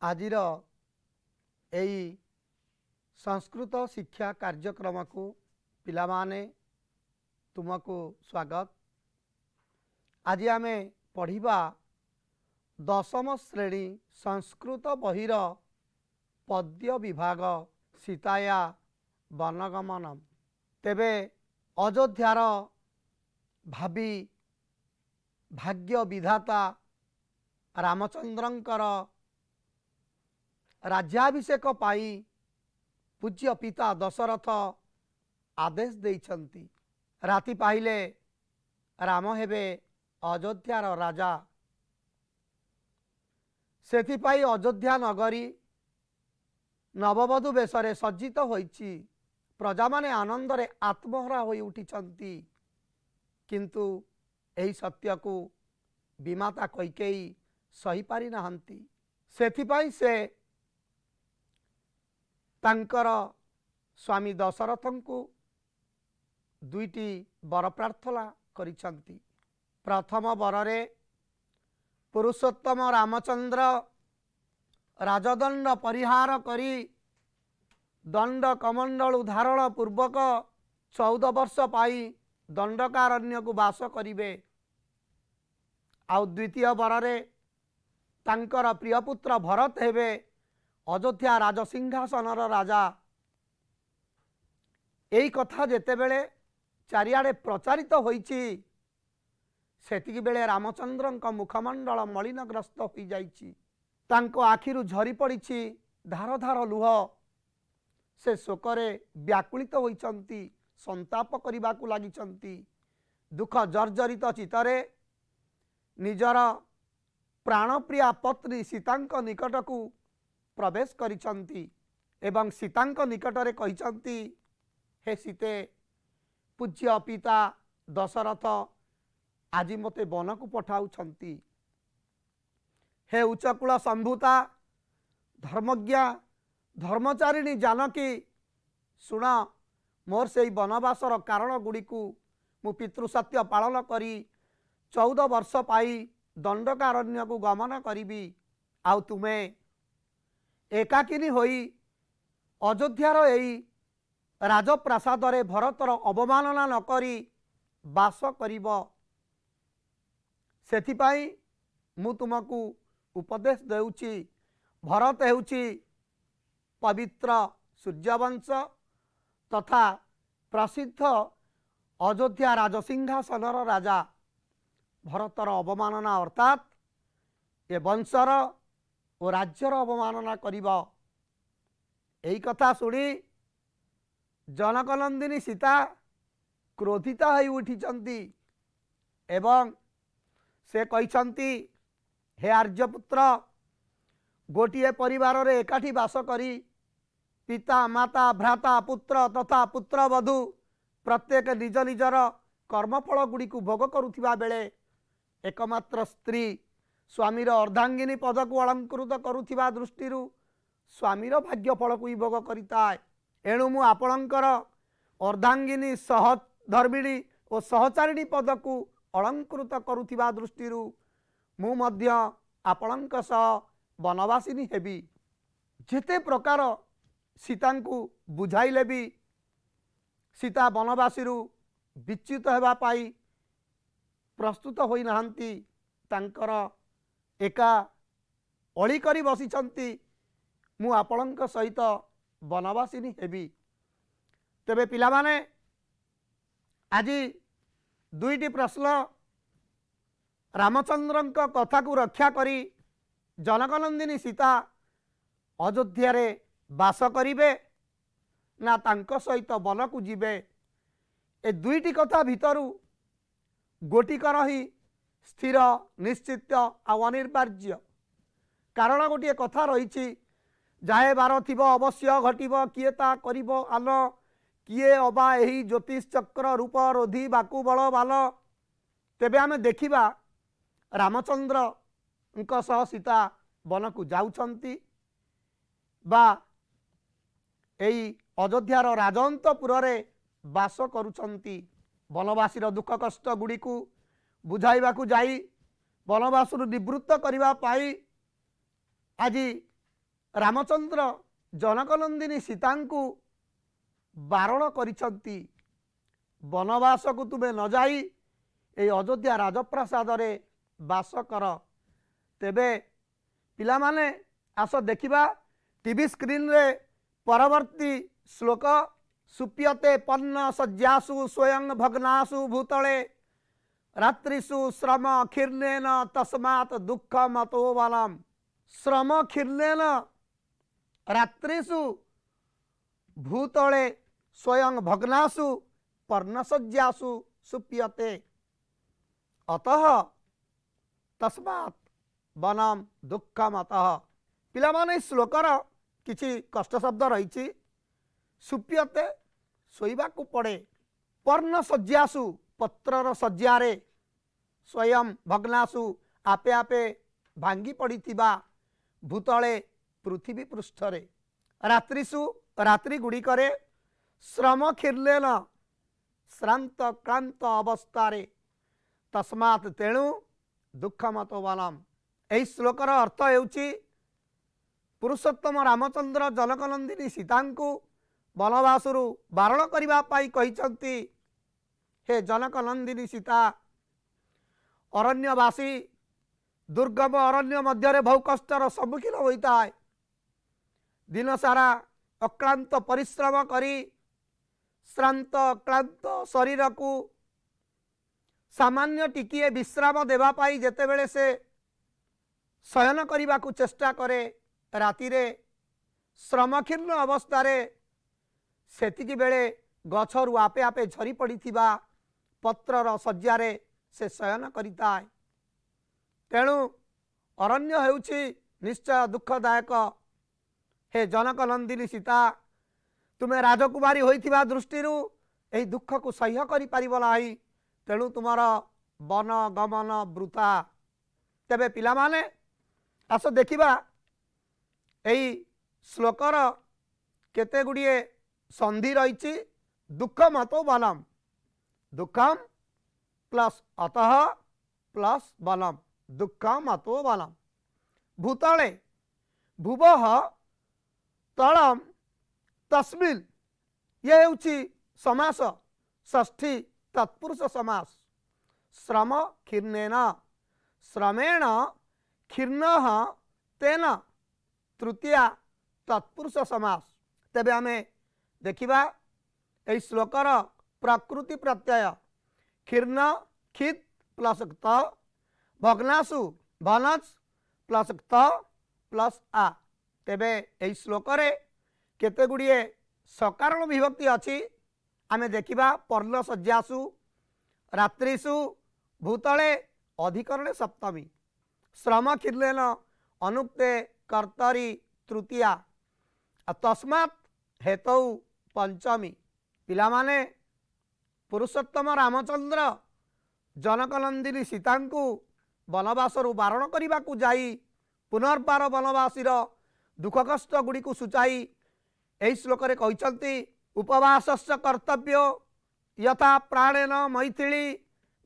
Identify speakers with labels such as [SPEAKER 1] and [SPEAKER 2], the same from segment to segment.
[SPEAKER 1] आजिर एई संस्कृत शिक्षा कार्यक्रम को पिलामाने तुमको स्वागत। आज आमे पढ़िबा दशम श्रेणी संस्कृत बहिर पद्य विभाग सीताया वनगमनम। तेबे अयोध्यार भावी भाग्य विधाता रामचंद्रंकर राज्याभिषेक पाई पूज्य पिता दशरथ आदेश देइछंती। राति पाहिले राम हेबे अयोध्यार राजा। सेथिपाई अयोध्या नगरी नववधू बेशरे सज्जित होइछि। प्रजा माने आनंदरे आत्महरा होई उठिछंती। किंतु एही सत्य को विमाता कैकेयी सही पारि नाहंती। सेथिपाई से तांकर स्वामी दशरथन को दुईटी वर प्रार्थना करिछंती। प्रथम वररे पुरुषोत्तम रामचंद्र राजदंड परिहार करी दंड कमंडल धारण पूर्वक 14 वर्ष पाई दंडकारण्य को वास करिवे। आउ द्वितीय वररे तांकर प्रिय पुत्र भरत हेबे अयोध्या राजसिंहासनर राजा। एई कथा जेतेबेले चारिआडे प्रचारित होइछि सेतिकी बेले रामचंद्रंक मुखमंडल मलिनग्रस्त होई जाइछि। तांको आखिरु झरी पड़िछि धार धार लुह। से शोकरे व्याकुलित होइछंती, संताप करिबाकु लागिछंती। दुख जर्जरित चित्तरे निजर प्राणप्रिया पत्नी सीतांक निकटकू प्रवेश करिछंती एवं सीतांक निकटरे कहिछंती, हे सीते, पूज्य पिता दशरथ आज मते वन को पठाउछंती। हे उच्चकुल संभूता धर्मज्ञा धर्मचारिणी जानकी, शुण मोर से वनवासर कारण गुड़ी को मु पितृसत्य पालन करी 14 वर्ष पाई दंडकारण्य को गमन करी। आउ तुमे एकाकिनी होई अयोध्यार एई राजप्रासादरे भरतर अवमानना न करी वास करिब। सेथिपाई मु तुमको उपदेश देउछि। भरत हेउछि पवित्र सूर्यवंश तथा प्रसिद्ध अयोध्या राजसिंहासनर राजा। भरतर अवमानना अर्थात ए वंशर और राज्यर अवमानना करिब। एई कथा सुनी जनकनंदिनी सीता क्रोधिता होई उठिचंती एवं से कहिछंती, हे आर्यपुत्र, गोटिए परिवार रे एकाठी वास करी पिता माता भ्राता पुत्र तथा पुत्रवधू प्रत्येक निज निजर कर्मफल गुड़ी को भोग करुथिबा बेले एकमात्र स्त्री स्वामीर अर्धांगिनी पद को अलंकृत करुथिबा दृष्टि स्वामीर भाग्यफल को ही भोग करिताए। एणु मु आपणकर अर्धांगिनी सहधर्मिणी और सहचारिणी पद को अलंकृत करुथिबा दृष्टि मु मध्य आपणक सह वनवासिनी हेबी। जेते प्रकार सीता को बुझाइले भी सीता वनवासी विच्युत हेबा पाई प्रस्तुत होई नाहंती। तांकर एका अली करी बसिछंती, मु आपणक सहित वनवासिनी हेबी। तेबे पिला माने आज दुईटी प्रश्न रामचंद्रंक कथा को रक्षा करी जनकनंदिनी सीता अयोध्या रे वास करिवे ना तांक सहित वन को जीवे। ए दुईटी कथा भितरु गोटिकर ही स्थिर निश्चित अनिर्वार्य। कारण गोटे कथा रही जाहे बार थिब अवश्य घटिब, किए ता करिब आल, किए अबा एही ज्योतिष चक्र रूप रोधी बाकु बल बाल। तेबे आमे देखिबा रामचंद्र सह सीता वन को जाउछंती बा एई अयोध्यार राजंतपुर रे वास करुछंती। वनवासीर दुख कष्ट गुड़ी को बुझाइबा को जाई वनवासरू निवृत्त करिबा पाई आज रामचंद्र जनकनंदिनी सीता को बारण करिसंती वनवास को तुमे न जाई ए अयोध्या राजप्रासाद रे वास कर। तेबे पिला माने आस देखिबा टीवी स्क्रीन रे परवर्ती श्लोक सुप्यते पन्न सज्जासु स्वयं भग्नासु भूतले रात्रिषु श्रम खीर्णेन तस्मात् दुःखमतो बलम्। श्रम खीर्णेन रात्रिषु भूतले स्वयं भग्नासु पर्णसज्जासु सुप्यते अतः तस्मात् वनम दुःखमतः। पिला माने श्लोकर किछि कष्ट शब्द रही। सुप्यते शोइबा को पड़े, पर्णसज्जासु पत्रर सज्जारे, स्वयं भग्नासु आपे आपे भांगी पड़िथिबा भूतले पृथ्वी पृष्ठरे, रात्रिषु रात्रि गुड़िकरे, श्रम खीर्लेन श्रांत क्रांत अवस्थारे, तस्मात् तेणु दुःखमतो बलम्। एही श्लोकर अर्थ हेउछि पुरुषोत्तम रामचंद्र जनकनंदिनी सीता को वनवासरु बारण करिबा पाई कहिसंती, हे जनकनंदिनी सीता अरण्यवासी दुर्गम अरण्य मध्य बहु कष्टर सम्मुखीन होता है। दिन सारा अक्लांत परिश्रम करी श्रांत क्लांत शरीर को सामान्य टिकिए विश्राम देवा पाई जेतेबेले से शयन करने को चेष्टा करे, राति रे श्रमखीर्ण अवस्था सेतिकी बेले गछरु आपे आपे झरी पड़िथिबा पत्रर सज्जारे से शयन करिता है। तेणु अरण्य हेउछि निश्चय दुःखदायक। हे जनकनंदिनी सीता तुमे राजकुमारी होइथिबा दृष्टिरु एही दुःख को सह्य करि परिबो नाही, तेणु तुमार वन गमन वृथा। तेबे पिला माने आस देखिबा एही श्लोकर केते गुड़िए संधि रही। दुःखमतो बलम्, दुःखम प्लस अतः प्लस बलम्, दुःखमतो बलम्। भूतले भुवः तलम तस्मिन्, ये हेउछि समास षष्ठी तत्पुरुष समास। श्रम खीर्णेन, श्रमेण खीर्णः तेन, तृतीया तत्पुरुष समास। तेबे आमे देखिबा एई श्लोकर प्रकृति प्रत्यय खीर्ण खित प्लस त, भग्नासु भनज प्लस त प्लस आ। तेबे एई श्लोकरे केते गुड़िए सकारण विभक्ति अछि। आमे देखिबा पर्ल सज्जासु, रात्रिषु, भूतले अधिकरणे सप्तमी, श्रम खीर्लेन अनुक्ते कर्तरी तृतीया, तस्मात् हेतौ पंचमी। पिला माने पुरुषोत्तम रामचंद्र जनकनंदिनी सीता को वनवासरु बारण करने को जाई पुनर्बार वनवासीर दुख कष्ट गुड़ी को सूचाई एही श्लोकरे कहिसंती उपवासस्य कर्तव्यो यथा प्राणेन मैथिली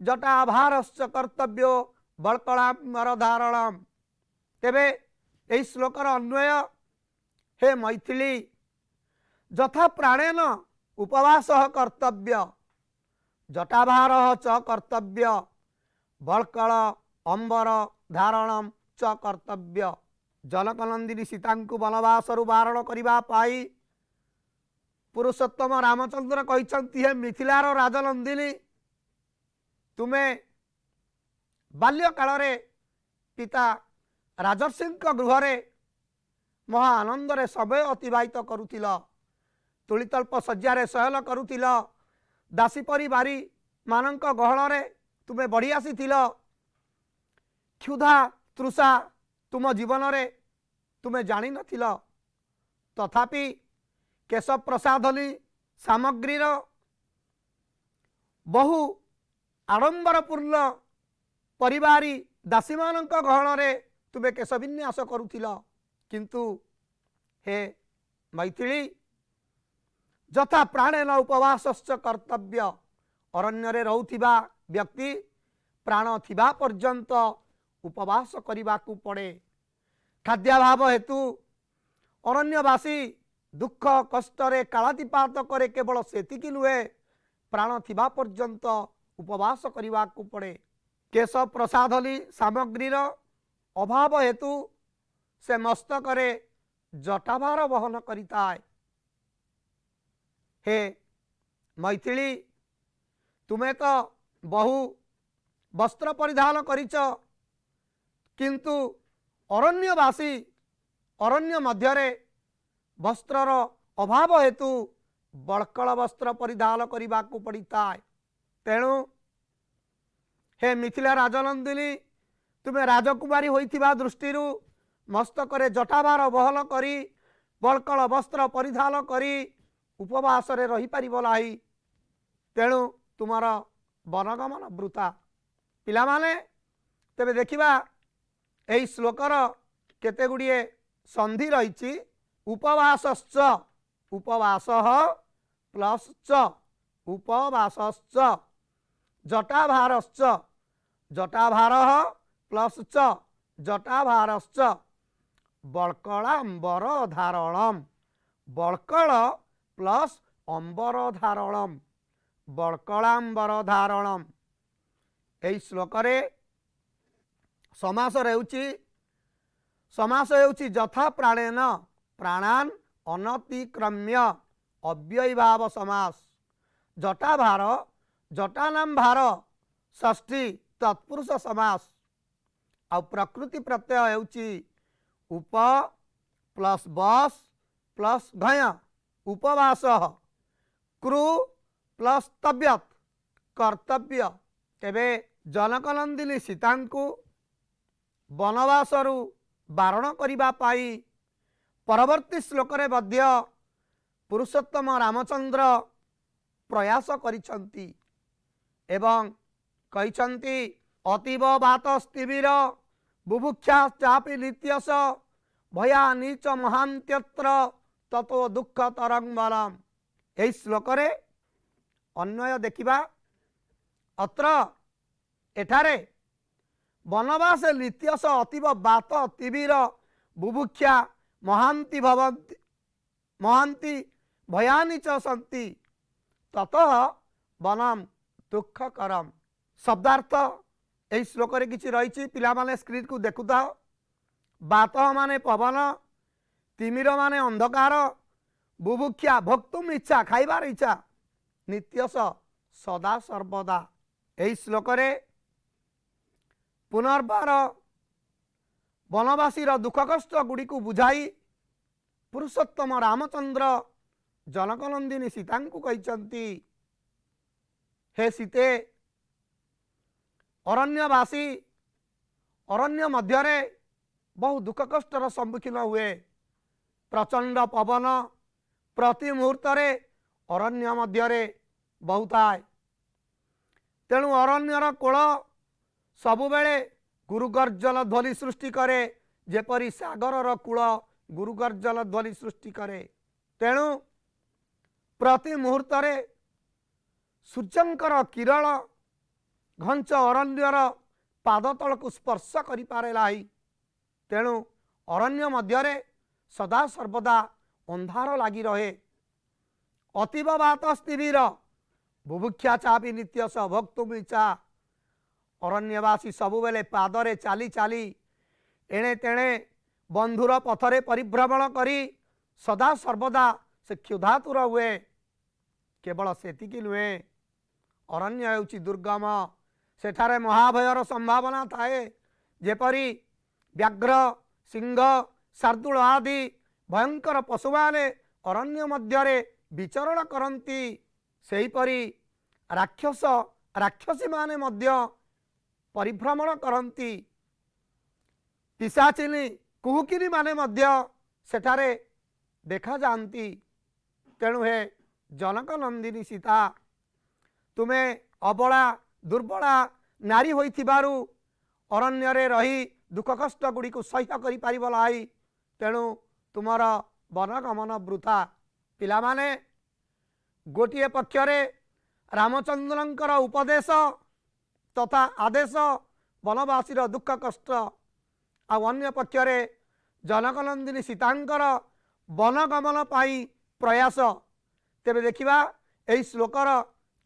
[SPEAKER 1] जटाभारस्य कर्तव्यो बल्कलामरधारणम्। तेबे एही श्लोकर अन्वय, हे मैथिली यथा प्राणेन उपवासः कर्तव्य, जटाभारः च कर्तव्य, बल्कल अंबर धारणम च कर्तव्य। जनकनंदिनी सीता को वनवासरु बारण करिबा पाई पुरुषोत्तम रामचंद्र कहिसंती, हे मिथिलार राजनंदिनी तुमे बाल्य कालरे पिता राजर्षिंक गृहरे महा आनंद रे समय अतिबाहित करुथिल, तुलितल्प सज्जारे शयन करुथिल, दासी परिवारी मानक गहଳରେ तुमे बढ़ी आसीथिल। क्षुधा तृषा तुम जीवन रे तुमे जानी नथिल, तथापि केशव प्रसाधनी सामग्रीर बहु आडंबरपूर्ण परिवारी दासी मानक गहଳରେ तुमे केश विन्यास करुथिल। किंतु हे मैथिली यथा प्राणेन उपवासश्च कर्तव्य, अरण्य रे रहुथिबा व्यक्ति प्राण थिबा पर्यंत उपवास करने को पड़े। खाद्याभाव हेतु अरण्यवासी दुख कष्टरे कालातिपात करे केवल सेतिकी नुहे प्राण थिबा पर्यंत उपवास करने को पड़े। केश प्रसादली सामग्रीर अभाव हेतु से मस्तकरे जटाभार वहन करिताए। हे मैथिली तुम्हें तो बहु वस्त्र परिधान करिच, किंतु अरण्यवासी अरण्य मध्यरे वस्त्रर अभाव हेतु बड़कल वस्त्र परिधान करने को पड़ता है। तेणु हे मिथिला राजनंदिनी तुम्हें राजकुमारी होइथिबा दृष्टि मस्तकरे जटाभार वहन करी बड़कल वस्त्र परिधान करी उपवास रे रही पारिबो नाही। तेणु तुमर वनगमन वृथा। पिला माने तेबे देखिबा एई श्लोकर केते गुड़िए संधि रही। उपवासश्च उपवासः प्लस च उपवासश्च जटाभारश्च जटाभारः प्लस च जटाभारश्च बल्कलांबर धारणम बल्कल प्लस अंबर धारणम बल्कलांबर धारणम। एई श्लोकरे समास रेउची समास हेउची यथा प्राणेन प्राणान अनतिक्रम्य अव्ययभाव समास। जटाभार जटानाम भार षष्ठी तत्पुरुष समास। आ प्रकृति प्रत्यय हेउची उप प्लस बस प्लस घय उपवास कृ प्लस तव्यत कर्तव्य। तेबे जनकनंदिनी सीता को वनवासरु बारण करिबा पाई परवर्ती श्लोकरे मध्य पुरुषोत्तम रामचंद्र प्रयास करिसंती एवं कहिसंती अतीव वातस्तिवीर बुभुक्षा चापि नित्यस भया नीच महान्त्यत्र ततो दुख तरंगबलम। एई श्लोकरे अन्वय देखिबा अत्र एठारे वनवास नित्यस अतीव बात तिबीर बुभुक्षा महांति भवन्ति महांति भयानि च सन्ति ततः वनम दुःखकरम। शब्दार्थ एई श्लोक रे किछि रहिछि। पिला माने स्क्रीन को देखुता। बात माने पवन, तिमिर माने अंधकार, बुभुक्षा भोक्तुम इच्छा खाइबार इच्छा, नित्यस सदा सर्वदा। एई श्लोक रे पुनर्बार वनवासी दुख कष्ट गुड़ी को बुझाई पुरुषोत्तम रामचंद्र जनकनंदिनी सीता को कहते हे सीते अरण्यवासी अरण्य मध्यरे बहु दुख कष्टर सम्मुखीन हुए। प्रचंड पवन प्रति मुहूर्त अरण्य मध्यरे बहुताए। तेणु अरण्यर कोल सबुबेले गुरुगर्जन ध्वनि सृष्टि करे जेपरी सागर कूल गुरुगर्जन ध्वनि सृष्टि करे। तेणु प्रति मुहूर्त सूर्यंकर किरण घंच अरण्यर पादतल को स्पर्श करि पारे नाही। तेणु अरण्य मध्यरे सदा सर्वदा अंधार लगी रहे। अतीव वातस्तिवीर बुभुक्षा चापि नित्यस भोक्तुम इच्छा। अरण्यवासी सबुबेले पादरे चाली चाली एणे तेणे बंधुर पथरे परिभ्रमण करी सदा सर्वदा से क्षुधातुर हुए। केवल सेतिकी नुहे, अरण्य हेउची दुर्गम, सेठारे महाभयर संभावना थाए। जेपरी व्याघ्र सिंह शार्दूल आदि भयंकर पशु माने अरण्य मध्यरे विचरण करती, सेहीपरि राक्षस राक्षसी माने मध्य परिभ्रमण करती। पिशाचिनी कुहुकिनी माने मध्य सेठारे देखा जाती। तेणु हे जनक नंदिनी सीता तुम्हें अबला दुर्बला नारी होइथिबारु अरण्य रे रही दुख कष्ट गुड़ी को सह्य करि पारिबो नाही। तेणु तुमर वनगमन वृथा। पिला माने गोटिए पक्षरे रामचंद्रंकर उपदेश तथा आदेश वनवासी दुख कष्ट, अन्य पक्षरे जनकनंदिनी सीतांकर वनगमन पाई प्रयास। तेबे देखिबा एई श्लोकर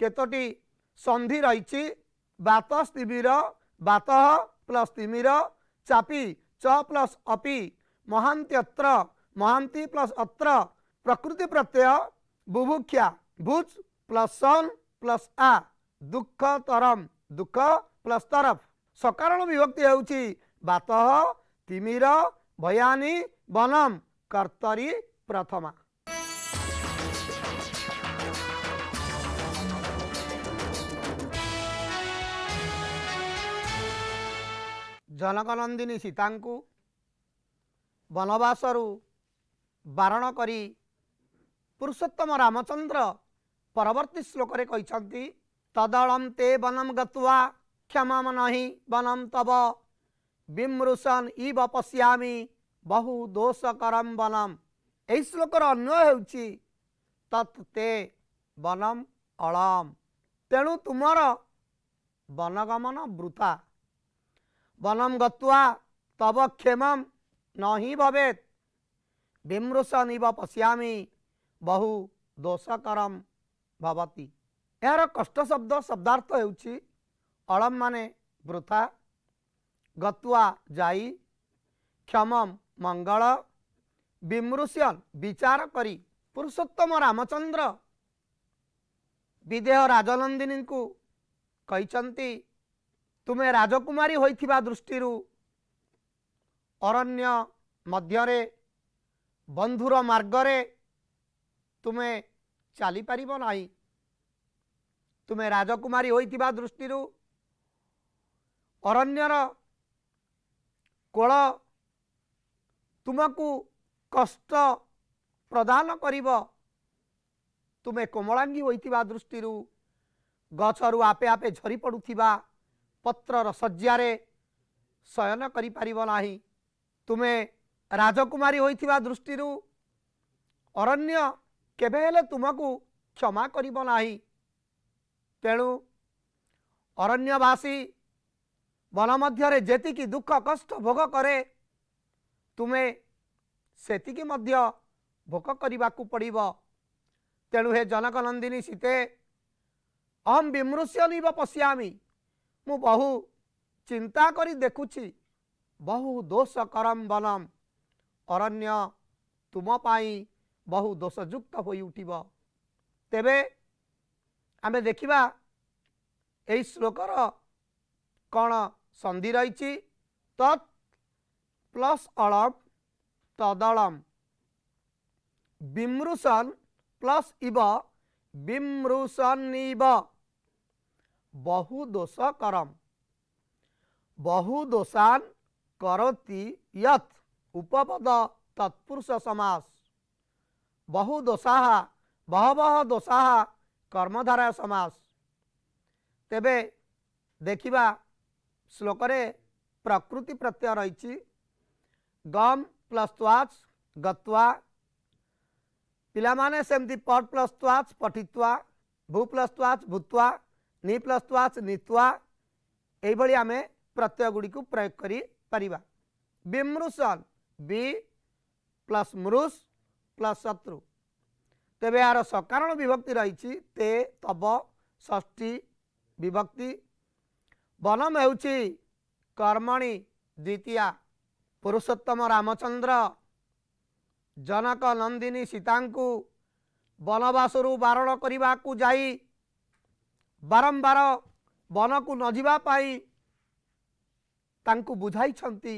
[SPEAKER 1] केतोटी संधि रही। बात स्तिमिर बात प्लस तिमिर चापी च प्लस अपि महान्त्यत्र महान्ति प्लस अत्र प्रकृति प्रत्यय बुभुक्षा भुज प्लस सन प्लस आ दुख तरम दुख प्लस तरफ। सकारण विभक्ति होउची बात तिमिर भयानी वनम कर्तरी प्रथमा। जनकनंदिनी सीता को वनवासरु बारण करी पुरुषोत्तम रामचंद्र परवर्ती श्लोक रे कहिसंती तदलम ते वनम गत्वा क्षमाम नहि वनम तव विमृशन इव पश्यामि बहु दोषकरम वनम। एही श्लोकर अन्वय हेउची तत्ते वनम अलम। तेणु तुमर वनगमन वृथा वनम गत्वा तव क्षेमम नहि भवेत् विमृशन इव पश्यामि बहु दोषकरम भवति। यार कष्ट शब्द शब्दार्थ हेउची अलम माने वृथा गत्वा जाई क्षमम मंगल विमृशन विचार करी। पुरुषोत्तम रामचंद्र विदेह राजनंदिनी को कहिसंती तुमे राजकुमारी होइथिबा दृष्टिरु अरण्य मध्यरे बंधुर मार्गरे तुमे चली पारिबो नाही। तुमे राजकुमारी होइथिबा दृष्टिरु अरण्यर कोल तुमको कष्ट प्रदान करिब। तुमे कोमलांगी होइथिबा दृष्टिरु गछरु आपे आपे झरी पडुथिबा पत्रर सज्जारे शयन करि पारिब नाही। तुमे राजकुमारी होइथिबा दृष्टिरु अरण्य केबे हेले तुमको क्षमा करिब नाही। तेणु अरण्यवासी वन मध्यरे जेतिकी दुख कष्ट भोग करे तुमे सेतिकी मध्य भोग करिबाकू पड़िब। तेणु हे जनकनंदिनी सीते अहम विमृश्यनिव पश्यामि मु बहु चिंता करी देखुछि बहु दोष करम वनम अरण्य तुम पाई बहु दोषयुक्त होई उठिब। तेबे आमे देखिबा एई श्लोकर कौन संधि रही तत् प्लस अलम तदलम विमृशन प्लस इव विमृशनिव बहु दोष करम बहु दोषान करोति यत् उपपद तत्पुरुष समास बहु दोषाः बहवः दोषाः कर्मधारय समास। तेबे देखिबा श्लोकरे प्रकृति प्रत्यय रही गम प्लस त्वाच गत्वा पिला माने सेमती पट प्लस त्वाच पठित्वा भू प्लस त्वाच भूत्वा नि प्लस त्वाच नीत्वा एई भली आमे प्रत्यय गुडी को प्रयोग करी परिबा। विमृशन बी प्लस मृष प्लस शत्रु। तेबे यार सकारण विभक्ति रही ते तब षष्ठी विभक्ति वनम हेउची कर्मणि द्वितीया। पुरुषोत्तम रामचंद्र जनक नंदिनी सीता को वनवासरु बारण करने को जाई बारंबार वन को न जिबा पाई तांकु बुझाई छंती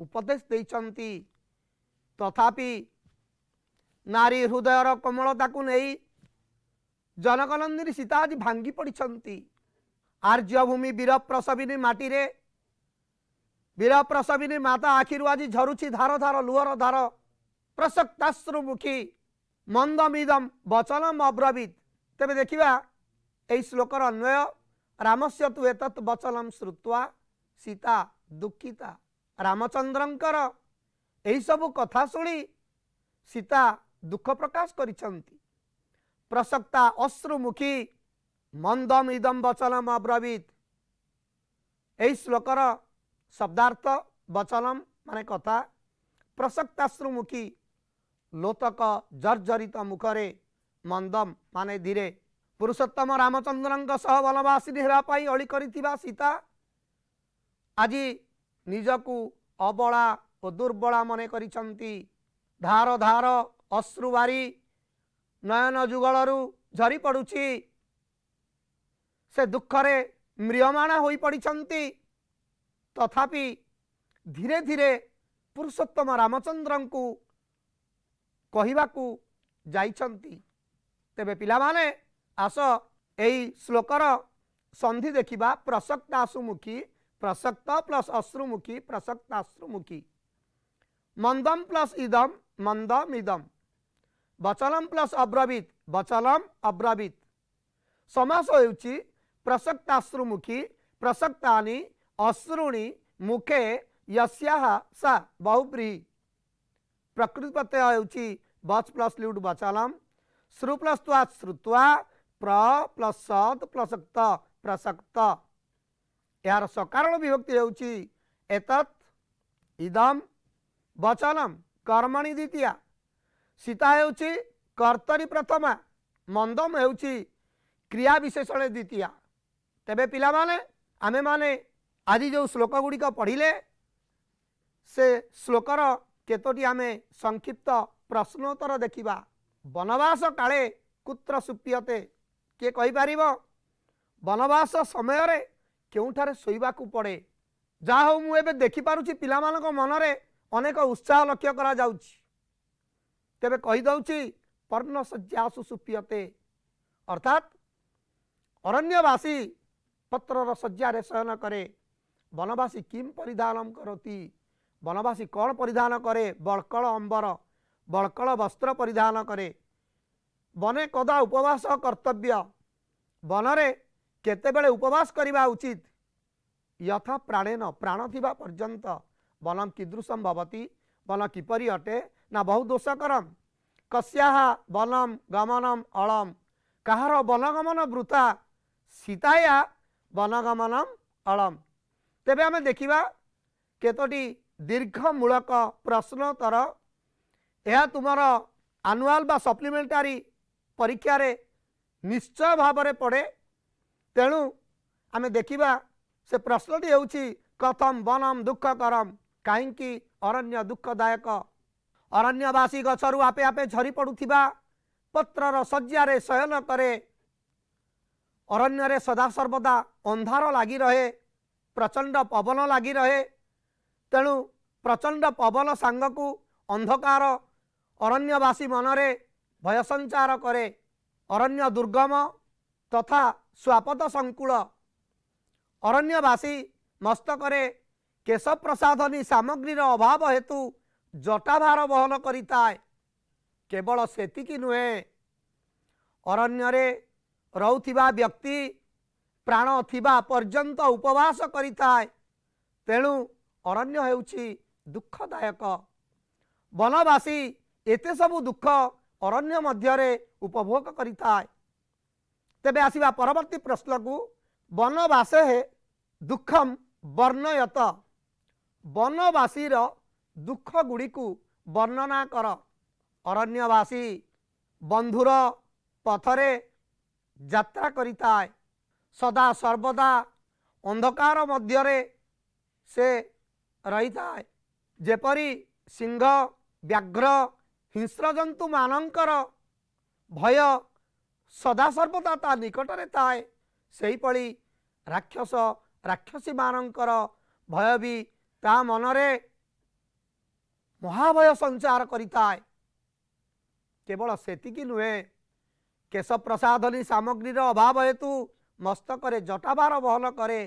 [SPEAKER 1] उपदेश देइछंती। तथापि नारी हृदयर कोमलता को नहीं जनकनंदिनी सीता आज भांगी पड़ती। आर्यभूमि वीर प्रसविनी माटी रे वीर प्रसविनी माता आखिरु आज झरुछि धार धार लुहर धार प्रसक्ताश्रुमुखी मंदमिदम वचनम अब्रवीत। तेबे देखिबा एई श्लोकर अन्वय रामस्य तु एतत् वचनम श्रुत्वा सीता दुखिता। रामचंद्रंकर एई सब कथा सुनी सीता दुख प्रकाश करिसंती। प्रसक्ता अश्रुमुखी मंदम इदम वचनम अब्रवीत। एई श्लोकर शब्दार्थ वचनम माने कथा प्रसक्ताश्रुमुखी लोतक जर्जरित मुखरे मंदम माने धीरे पुरुषोत्तम रामचंद्र सह वनवासिनी होगापाई अली करिथिबा सीता आज निजकू अबला और दुर्बला मन करिसंती। धार धार अश्रु बारी नयन जुगलू झरी पड़ुछि से दुखरे म्रियमाण हो पड़िछंती। तथापि धीरे धीरे पुरुषोत्तम रामचंद्र को कहवाकू जाइछंती। तेबे पिला माने आस एई श्लोकर संधि देखिबा प्रसक्तासुमुखी प्रसक्त प्लस अश्रुमुखी प्रसक्ताश्रुमुखी मंदम प्लस इदम मंदम इदम वचलम प्लस अब्रवीत वचलम अब्रवीत समास होउछि प्रसक्ताश्रुमुखी प्रसक्तानि अश्रुणि मुखे यस्याः सा बहुब्रीहि प्रकृति प्रत्यय होउछि बच प्लस ल्यूड वचलम श्रु प्लस त्वा श्रुत्वा प्र प्लस सद प्रसक्त प्रसक्त यार सकारण विभक्ति होउछि एतत् इदम वचनम कर्मणि द्वितीया सीता होउछि कर्तरी प्रथमा मंदम होउछि क्रिया विशेषण द्वितीया। तेबे पिला माने आमे माने आज जो श्लोक गुड़िक पढ़िले से श्लोकर केतोटी आमे संक्षिप्त प्रश्नोत्तर देखिबा। वनवास काले कुत्र सुप्यते किए कहि पारिबो वनवास समय रे केउठारे सोइबाकू पड़े। जा हो मु एबे देखि पारुछि पिलामानक मनरे अनेक उत्साह लक्ष्य करा जाउछि। तेबे कहि दउछि पर्णशय्यासु सुप्यते अर्थात अरण्यवासी पत्रर शय्यारे शयन करे। वनवासी किम परिधानम करोति वनवासी कौन परिधान करे बड़कल अंबर बड़कल वस्त्र परिधान करे। वने कदा उपवास कर्तव्य वनरे केतेबेले उपवास करिबा उचित यथा प्राणेन प्राण थिबा पर्यंत वनम कीदृशम भवति वन किपरि अटे ना बहु दोषकरम कस्याः वनम गमनम अलम कहार वनगमन वृथा सीताया वनगमनम अलम। तेबे आमे देखिबा केतोटी दीर्घ मूलक प्रश्नोत्तर यह तुमर आनुआल बा सप्लीमेंटारी परीक्षा रे निश्चय भाव में पड़े। तेणु आमे देखिबा से प्रश्नटी होउछि कथम वनम दुःखकरम काहींकि अरण्य दुःखदायक अरण्यवासी गछरु आपे आपे झरी पड़ुथिबा पत्रर शय्यारे शयन करे। अरण्य रे सदा सर्वदा अंधार लागी रहे प्रचंड पवन लागी रहे। तेणु प्रचंड पवन सांगकू अंधकार अरण्यवासी मनरे भय संचार करे। अरण्य दुर्गम तथा स्वापद संकुल अरण्यवासी मस्तकरे केश प्रसाधनी सामग्रीर अभाव हेतु जटाभार बहन करिताए। केवल सेतिकी नुहे अरण्य रहुथिबा व्यक्ति प्राण थिबा पर्यंत उपवास करिताए। तेणु अरण्य हेउछि दुःखदायक। वनवासी एते सबु दुःख अरण्य मध्यरे उपभोग करिताए। तेबे आसीबा परवर्ती प्रश्न को वनवासे दुःखम वर्णयत वनवासीर दुःख गुड़िकु वर्णना कर। अरण्यवासी बंधुर पथरे यात्रा करिताए सदा सर्वदा अंधकार मध्यरे से रहिताए। जेपरी सिंह व्याघ्र हिंस्र जंतु मानंकर भय सदा सर्वदा ता निकटरे थाए सेही पड़ी राक्षस राक्षसी मानंकर भय भी ता मनरे महाभय संचार करिताए। केवल सेतिकी नुहे केश प्रसाधनी सामग्रीर अभाव हेतु मस्तकरे जटाभार बहन करे।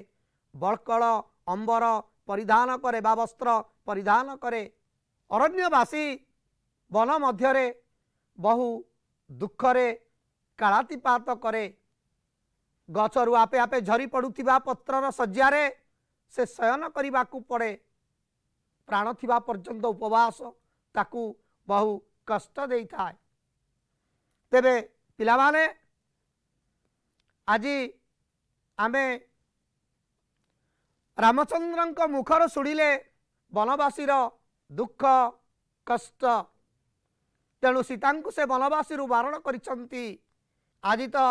[SPEAKER 1] बड़कल अंबर परिधान करे बा वस्त्र परिधान करे। अरण्यवासी वन मध्यरे बहु दुखरे कालातिपात करे। गछरु आपे आपे झरी पड़ुथिबा पत्रर शय्यारे से शयन करिबाकू पड़े। प्राण थिबा पर्यंत उपवास ताकू बहु कष्ट देई थाए। तेबे पिलामाने आजी आमे रामचंद्रंक मुखर शुणिले वनवासीर दुख कष्ट। तेणु सीता को से वनवासी बारण करिसंती। आज तो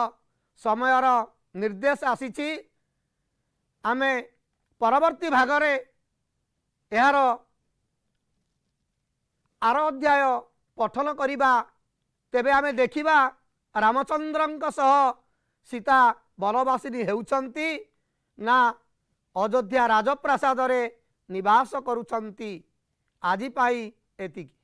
[SPEAKER 1] समयर निर्देश आसीछि आमे परवर्ती भागरे यार आर अध्याय पठन करिबा। तेबे आमे देखिबा रामचंद्रंक सह सीता वनवासिनी हेउचंती ना अयोध्या राजप्रासाद रे निवास करुचंती। आजि पाई एतिकी।